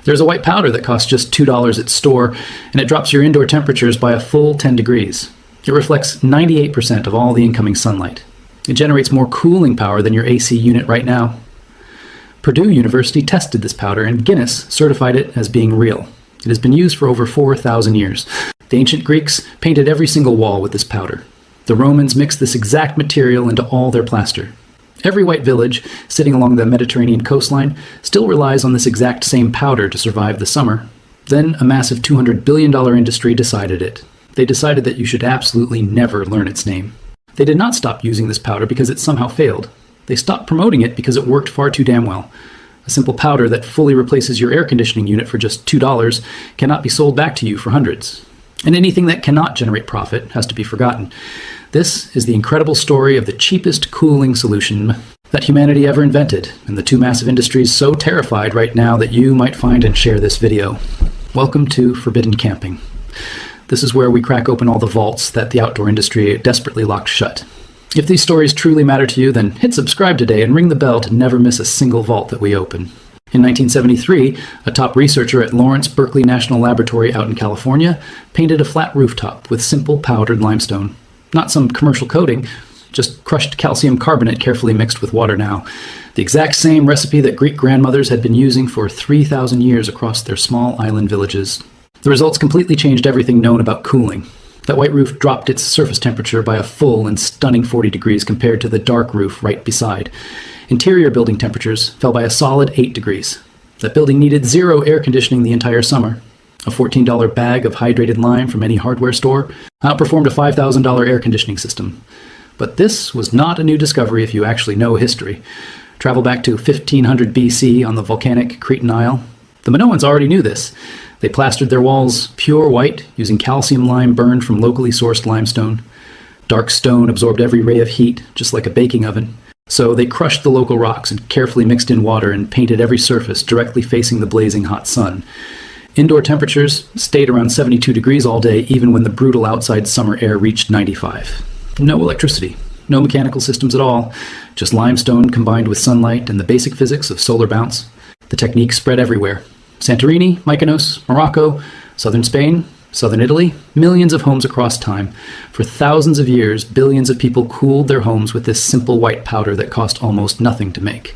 There's a white powder that costs just $2 at store, and it drops your indoor temperatures by a full 10 degrees. It reflects 98% of all the incoming sunlight. It generates more cooling power than your AC unit right now. Purdue University tested this powder, and Guinness certified it as being real. It has been used for over 4,000 years. The ancient Greeks painted every single wall with this powder. The Romans mixed this exact material into all their plaster. Every white village sitting along the Mediterranean coastline still relies on this exact same powder to survive the summer. Then a massive $200 billion industry decided it. They decided that you should absolutely never learn its name. They did not stop using this powder because it somehow failed. They stopped promoting it because it worked far too damn well. A simple powder that fully replaces your air conditioning unit for just $2 cannot be sold back to you for hundreds. And anything that cannot generate profit has to be forgotten. This is the incredible story of the cheapest cooling solution that humanity ever invented, and the two massive industries so terrified right now that you might find and share this video. Welcome to Forbidden Camping. This is where we crack open all the vaults that the outdoor industry desperately locked shut. If these stories truly matter to you, then hit subscribe today and ring the bell to never miss a single vault that we open. In 1973, a top researcher at Lawrence Berkeley National Laboratory out in California painted a flat rooftop with simple powdered limestone. Not some commercial coating, just crushed calcium carbonate carefully mixed with water now. The exact same recipe that Greek grandmothers had been using for 3,000 years across their small island villages. The results completely changed everything known about cooling. That white roof dropped its surface temperature by a full and stunning 40 degrees compared to the dark roof right beside. Interior building temperatures fell by a solid 8 degrees. That building needed zero air conditioning the entire summer. A $14 bag of hydrated lime from any hardware store outperformed a $5,000 air conditioning system. But this was not a new discovery if you actually know history. Travel back to 1500 BC on the volcanic Cretan Isle. The Minoans already knew this. They plastered their walls pure white using calcium lime burned from locally sourced limestone. Dark stone absorbed every ray of heat, just like a baking oven. So they crushed the local rocks and carefully mixed in water and painted every surface directly facing the blazing hot sun. Indoor temperatures stayed around 72 degrees all day, even when the brutal outside summer air reached 95. No electricity, no mechanical systems at all, just limestone combined with sunlight and the basic physics of solar bounce. The technique spread everywhere. Santorini, Mykonos, Morocco, southern Spain, southern Italy, millions of homes across time. For thousands of years, billions of people cooled their homes with this simple white powder that cost almost nothing to make.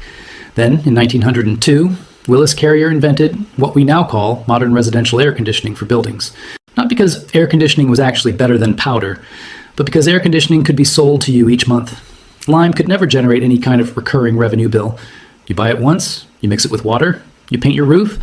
Then, in 1902, Willis Carrier invented what we now call modern residential air conditioning for buildings. Not because air conditioning was actually better than powder, but because air conditioning could be sold to you each month. Lime could never generate any kind of recurring revenue bill. You buy it once, you mix it with water, you paint your roof,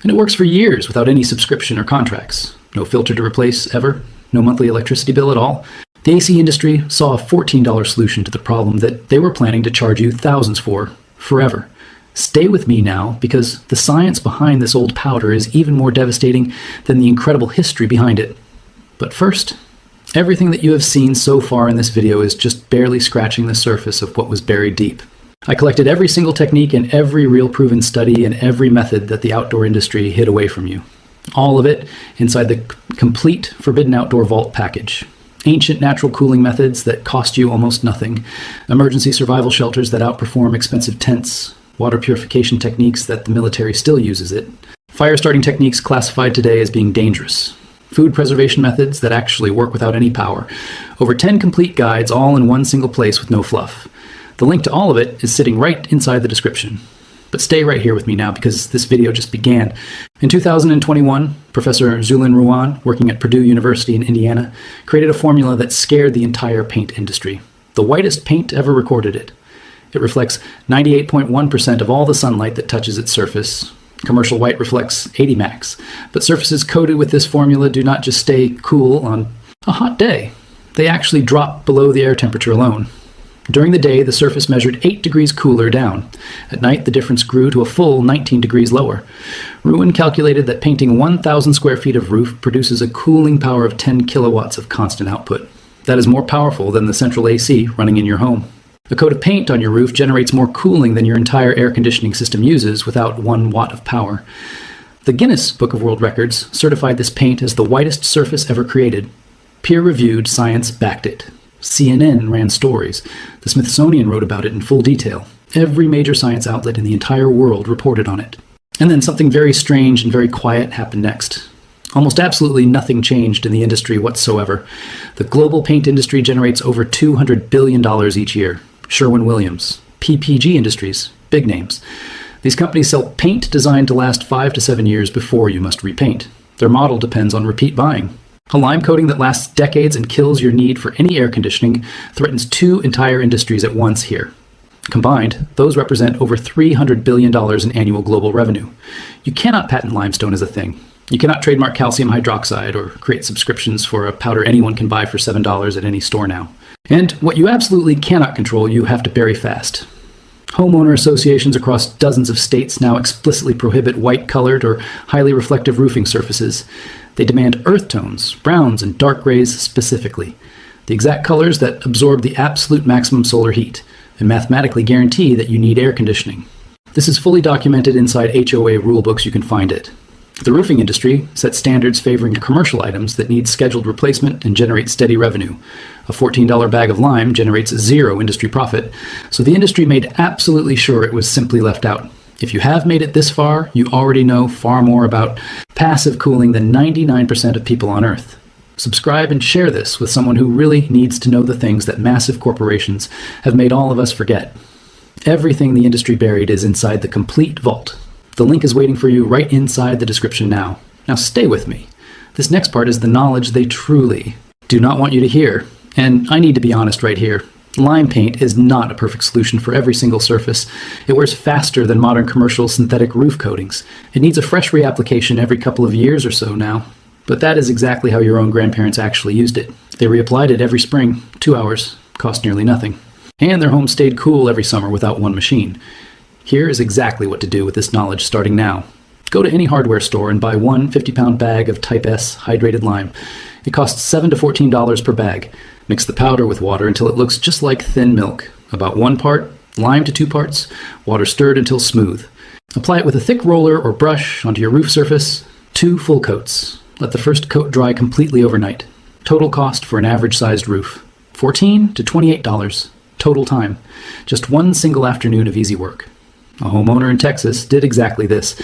and it works for years without any subscription or contracts. No filter to replace ever, no monthly electricity bill at all. The AC industry saw a $14 solution to the problem that they were planning to charge you thousands for, forever. Stay with me now, because the science behind this old powder is even more devastating than the incredible history behind it. But first, everything that you have seen so far in this video is just barely scratching the surface of what was buried deep. I collected every single technique and every real proven study and every method that the outdoor industry hid away from you. All of it inside the complete Forbidden Outdoor Vault package. Ancient natural cooling methods that cost you almost nothing. Emergency survival shelters that outperform expensive tents. Water purification techniques that the military still uses it. Fire starting techniques classified today as being dangerous. Food preservation methods that actually work without any power. Over 10 complete guides all in one single place with no fluff. The link to all of it is sitting right inside the description. But stay right here with me now, because this video just began. In 2021, Professor Zulin Ruwan, working at Purdue University in Indiana, created a formula that scared the entire paint industry. The whitest paint ever recorded it. It reflects 98.1% of all the sunlight that touches its surface. Commercial white reflects 80 max. But surfaces coated with this formula do not just stay cool on a hot day. They actually drop below the air temperature alone. During the day, the surface measured 8 degrees cooler down. At night, the difference grew to a full 19 degrees lower. Ruwan calculated that painting 1,000 square feet of roof produces a cooling power of 10 kilowatts of constant output. That is more powerful than the central AC running in your home. A coat of paint on your roof generates more cooling than your entire air conditioning system uses without 1 watt of power. The Guinness Book of World Records certified this paint as the whitest surface ever created. Peer-reviewed science backed it. CNN ran stories. The Smithsonian wrote about it in full detail. Every major science outlet in the entire world reported on it. And then something very strange and very quiet happened next. Almost absolutely nothing changed in the industry whatsoever. The global paint industry generates over $200 billion each year. Sherwin-Williams, PPG Industries, big names. These companies sell paint designed to last 5 to 7 years before you must repaint. Their model depends on repeat buying. A lime coating that lasts decades and kills your need for any air conditioning threatens 2 entire industries at once here. Combined, those represent over $300 billion in annual global revenue. You cannot patent limestone as a thing. You cannot trademark calcium hydroxide or create subscriptions for a powder anyone can buy for $7 at any store now. And what you absolutely cannot control, you have to bury fast. Homeowner associations across dozens of states now explicitly prohibit white-colored or highly reflective roofing surfaces. They demand earth tones, browns, and dark grays specifically, the exact colors that absorb the absolute maximum solar heat and mathematically guarantee that you need air conditioning. This is fully documented inside HOA rulebooks. You can find it. The roofing industry sets standards favoring commercial items that need scheduled replacement and generate steady revenue. A $14 bag of lime generates 0 industry profit, so the industry made absolutely sure it was simply left out. If you have made it this far, you already know far more about passive cooling than 99% of people on Earth. Subscribe and share this with someone who really needs to know the things that massive corporations have made all of us forget. Everything the industry buried is inside the complete vault. The link is waiting for you right inside the description now. Now stay with me. This next part is the knowledge they truly do not want you to hear. And I need to be honest right here. Lime paint is not a perfect solution for every single surface. It wears faster than modern commercial synthetic roof coatings. It needs a fresh reapplication every couple of years or so now. But that is exactly how your own grandparents actually used it. They reapplied it every spring, 2 hours, cost nearly nothing. And their home stayed cool every summer without one machine. Here is exactly what to do with this knowledge starting now. Go to any hardware store and buy one 50-pound bag of Type S hydrated lime. It costs $7 to $14 per bag. Mix the powder with water until it looks just like thin milk. About 1 part, lime to 2 parts, water stirred until smooth. Apply it with a thick roller or brush onto your roof surface. 2 full coats. Let the first coat dry completely overnight. Total cost for an average-sized roof, $14 to $28. Total time, just 1 single afternoon of easy work. A homeowner in Texas did exactly this.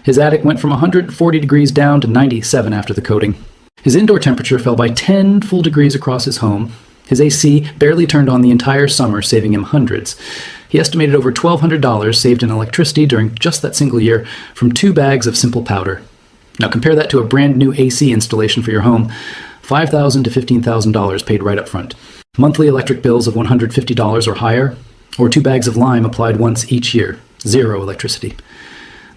His attic went from 140 degrees down to 97 after the coating. His indoor temperature fell by 10 full degrees across his home. His AC barely turned on the entire summer, saving him hundreds. He estimated over $1,200 saved in electricity during just that single year from 2 bags of simple powder. Now compare that to a brand new AC installation for your home, $5,000 to $15,000 paid right up front. Monthly electric bills of $150 or higher, or 2 bags of lime applied once each year. 0 electricity.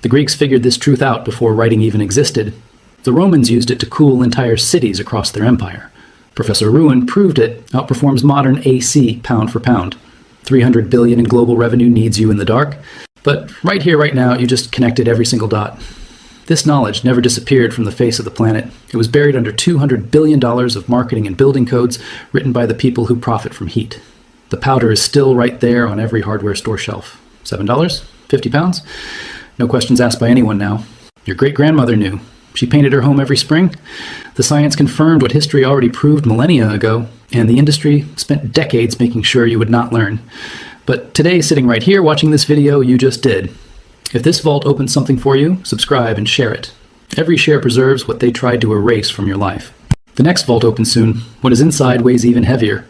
The Greeks figured this truth out before writing even existed. The Romans used it to cool entire cities across their empire. Professor Ruin proved it outperforms modern AC pound for pound. $300 billion in global revenue needs you in the dark. But right here, right now, you just connected every single dot. This knowledge never disappeared from the face of the planet. It was buried under $200 billion of marketing and building codes written by the people who profit from heat. The powder is still right there on every hardware store shelf. $7? 50 pounds? No questions asked by anyone now. Your great-grandmother knew. She painted her home every spring. The science confirmed what history already proved millennia ago, and the industry spent decades making sure you would not learn. But today, sitting right here watching this video, you just did. If this vault opens something for you, subscribe and share it. Every share preserves what they tried to erase from your life. The next vault opens soon. What is inside weighs even heavier.